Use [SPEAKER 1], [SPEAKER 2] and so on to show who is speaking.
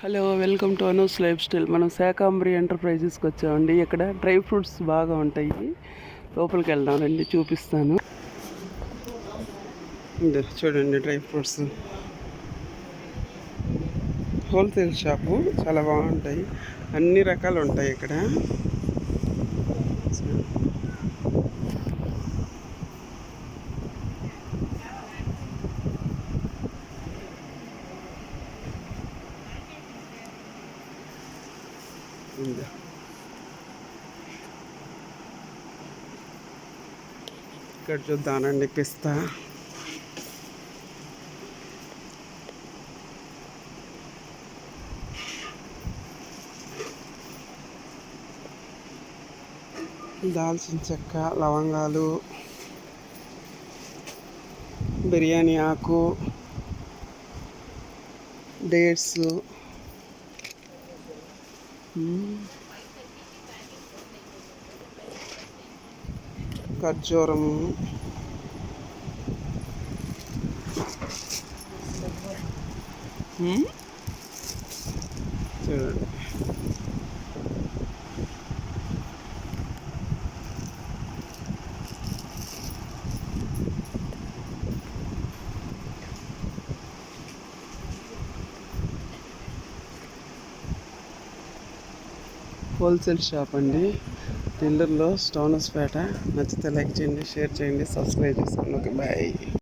[SPEAKER 1] Hello, welcome to Anu's lifestyle. మనం శాకాంబరి ఎంటర్ప్రైజెస్కి వచ్చామండి. ఇక్కడ డ్రై ఫ్రూట్స్ బాగా ఉంటాయి. లోపలికి వెళ్దాం రండి, చూపిస్తాను. చూడండి, డ్రై ఫ్రూట్స్ హోల్సేల్ షాపు, చాలా బాగుంటాయి. అన్ని రకాలు ఉంటాయి ఇక్కడ. ఇక్కడ చూద్దానండి, పిస్తా, దాల్చిన చెక్క, లవంగాలు, బిర్యానీ ఆకు, డేట్స్, ఖర్జూరం, చూడండి. హోల్సేల్ షాప్ అండి, నెల్లూరులో, స్టోనస్పేట. నచ్చితే లైక్ చేయండి, షేర్ చేయండి, సబ్స్క్రైబ్ చేసుకోండి. Okay, bye.